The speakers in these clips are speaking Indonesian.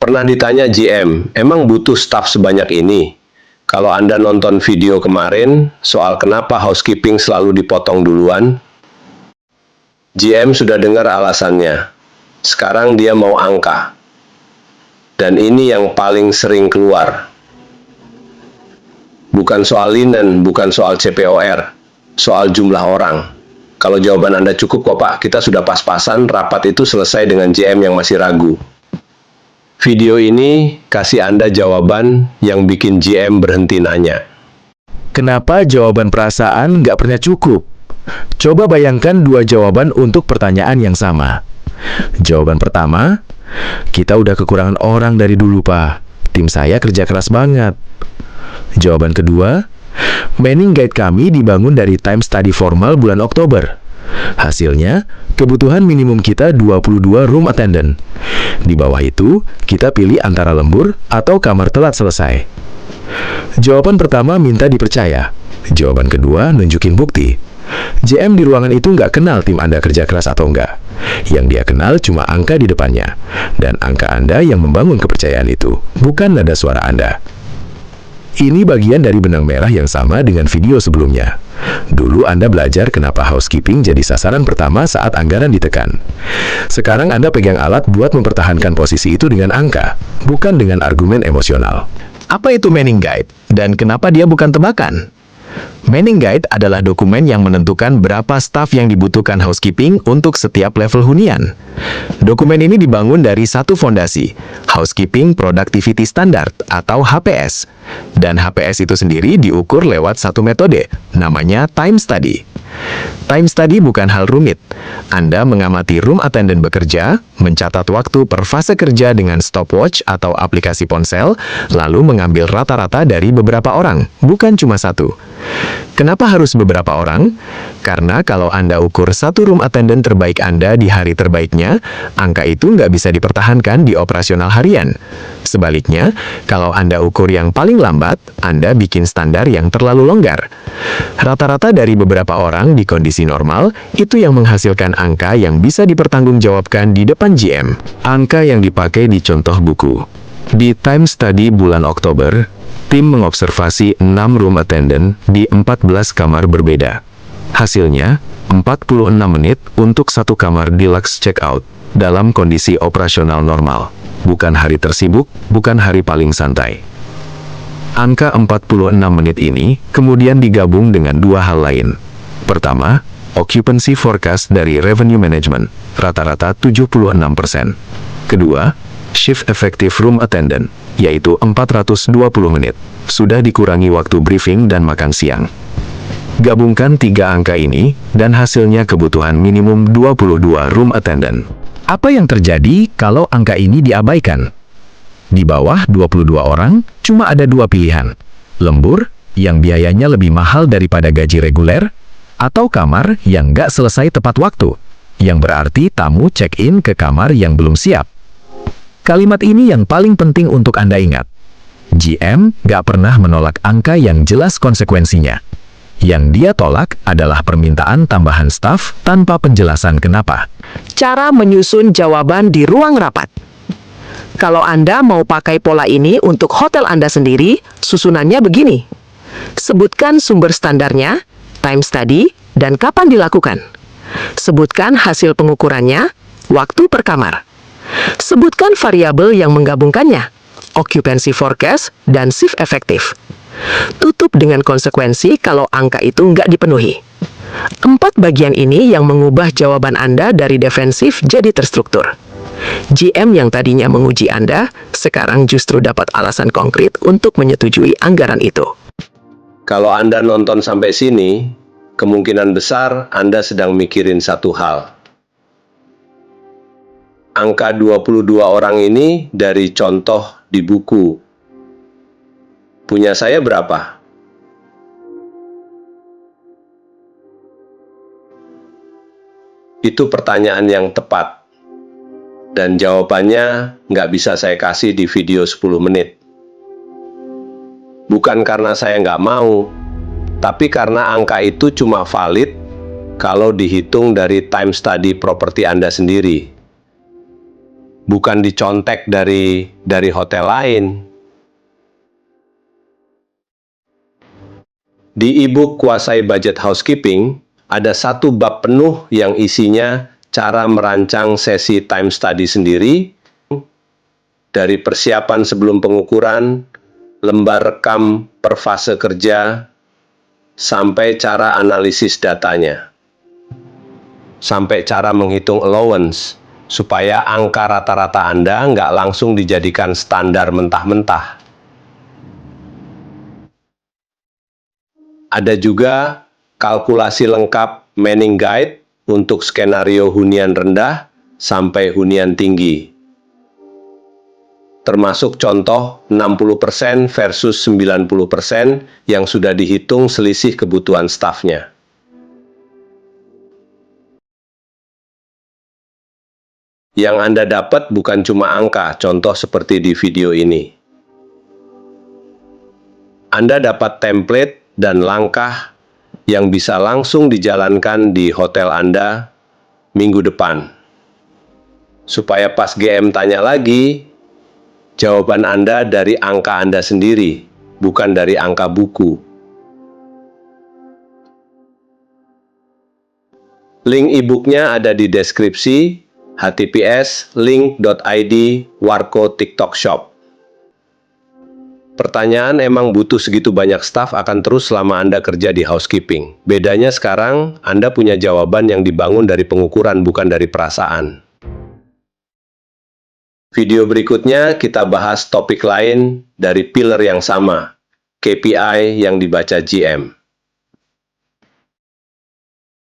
Pernah ditanya GM, emang butuh staf sebanyak ini? Kalau Anda nonton video kemarin, soal kenapa housekeeping selalu dipotong duluan, GM sudah dengar alasannya. Sekarang dia mau angka. Dan ini yang paling sering keluar. Bukan soal linen, bukan soal CPOR, soal jumlah orang. Kalau jawaban Anda cukup kok Pak, kita sudah pas-pasan, rapat itu selesai dengan GM yang masih ragu. Video ini kasih Anda jawaban yang bikin GM berhenti nanya. Kenapa jawaban perasaan nggak pernah cukup? Coba bayangkan dua jawaban untuk pertanyaan yang sama. Jawaban pertama, kita udah kekurangan orang dari dulu, Pak. Tim saya kerja keras banget. Jawaban kedua, manning guide kami dibangun dari time study formal bulan Oktober. Hasilnya, kebutuhan minimum kita 22 room attendant. Di bawah itu, kita pilih antara lembur atau kamar telat selesai. Jawaban pertama minta dipercaya. Jawaban kedua nunjukin bukti. GM di ruangan itu nggak kenal tim Anda kerja keras atau enggak. Yang dia kenal cuma angka di depannya. Dan angka Anda yang membangun kepercayaan itu, bukan nada suara Anda. Ini bagian dari benang merah yang sama dengan video sebelumnya. Dulu Anda belajar kenapa housekeeping jadi sasaran pertama saat anggaran ditekan. Sekarang Anda pegang alat buat mempertahankan posisi itu dengan angka, bukan dengan argumen emosional. Apa itu manning guide? Dan kenapa dia bukan tebakan? Manning guide adalah dokumen yang menentukan berapa staf yang dibutuhkan housekeeping untuk setiap level hunian. Dokumen ini dibangun dari satu fondasi, Housekeeping Productivity Standard atau HPS. Dan HPS itu sendiri diukur lewat satu metode, namanya time study. Time study bukan hal rumit. Anda mengamati room attendant bekerja, mencatat waktu per fase kerja dengan stopwatch atau aplikasi ponsel, lalu mengambil rata-rata dari beberapa orang, bukan cuma satu. Kenapa harus beberapa orang? Karena kalau Anda ukur satu room attendant terbaik Anda di hari terbaiknya, angka itu nggak bisa dipertahankan di operasional harian. Sebaliknya, kalau Anda ukur yang paling lambat, Anda bikin standar yang terlalu longgar. Rata-rata dari beberapa orang di kondisi normal, itu yang menghasilkan angka yang bisa dipertanggungjawabkan di depan GM. Angka yang dipakai di contoh buku. Di time study bulan Oktober, tim mengobservasi 6 room attendant di 14 kamar berbeda. Hasilnya, 46 menit untuk satu kamar deluxe check-out dalam kondisi operasional normal. Bukan hari tersibuk, bukan hari paling santai. Angka 46 menit ini kemudian digabung dengan dua hal lain. Pertama, occupancy forecast dari revenue management, rata-rata 76%. Kedua, shift effective room attendant, yaitu 420 menit. Sudah dikurangi waktu briefing dan makan siang. Gabungkan tiga angka ini, dan hasilnya kebutuhan minimum 22 room attendant. Apa yang terjadi kalau angka ini diabaikan? Di bawah 22 orang, cuma ada dua pilihan. Lembur, yang biayanya lebih mahal daripada gaji reguler, atau kamar yang nggak selesai tepat waktu, yang berarti tamu check-in ke kamar yang belum siap. Kalimat ini yang paling penting untuk Anda ingat. GM nggak pernah menolak angka yang jelas konsekuensinya. Yang dia tolak adalah permintaan tambahan staf tanpa penjelasan kenapa. Cara menyusun jawaban di ruang rapat. Kalau Anda mau pakai pola ini untuk hotel Anda sendiri, susunannya begini. Sebutkan sumber standarnya, time study, dan kapan dilakukan. Sebutkan hasil pengukurannya, waktu per kamar. Sebutkan variabel yang menggabungkannya, occupancy forecast, dan shift efektif. Tutup dengan konsekuensi kalau angka itu nggak dipenuhi. 4 bagian ini yang mengubah jawaban Anda dari defensif jadi terstruktur. GM yang tadinya menguji Anda, sekarang justru dapat alasan konkret untuk menyetujui anggaran itu. Kalau Anda nonton sampai sini, kemungkinan besar Anda sedang mikirin satu hal. Angka 22 orang ini dari contoh di buku. Punya saya berapa? Itu pertanyaan yang tepat. Dan jawabannya nggak bisa saya kasih di video 10 menit. Bukan karena saya nggak mau, tapi karena angka itu cuma valid kalau dihitung dari time study properti Anda sendiri. bukan dicontek dari hotel lain. Di e-book Kuasai Budget Housekeeping, ada satu bab penuh yang isinya cara merancang sesi time study sendiri, dari persiapan sebelum pengukuran, lembar rekam per fase kerja, sampai cara analisis datanya. Sampai cara menghitung allowance, supaya angka rata-rata Anda nggak langsung dijadikan standar mentah-mentah. Ada juga kalkulasi lengkap Manning Guide untuk skenario hunian rendah sampai hunian tinggi. Termasuk contoh 60% versus 90% yang sudah dihitung selisih kebutuhan stafnya. Yang Anda dapat bukan cuma angka, contoh seperti di video ini. Anda dapat template dan langkah yang bisa langsung dijalankan di hotel Anda minggu depan. Supaya pas GM tanya lagi, jawaban Anda dari angka Anda sendiri, bukan dari angka buku. Link e-booknya ada di deskripsi, https://link.id/warko TikTok Shop. Pertanyaan emang butuh segitu banyak staf akan terus selama Anda kerja di housekeeping. Bedanya sekarang, Anda punya jawaban yang dibangun dari pengukuran bukan dari perasaan. Video berikutnya kita bahas topik lain dari pilar yang sama, KPI yang dibaca GM.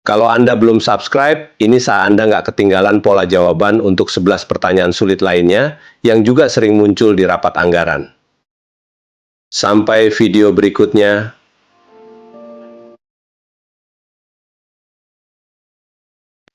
Kalau Anda belum subscribe, ini saat Anda nggak ketinggalan pola jawaban untuk 11 pertanyaan sulit lainnya yang juga sering muncul di rapat anggaran. Sampai video berikutnya.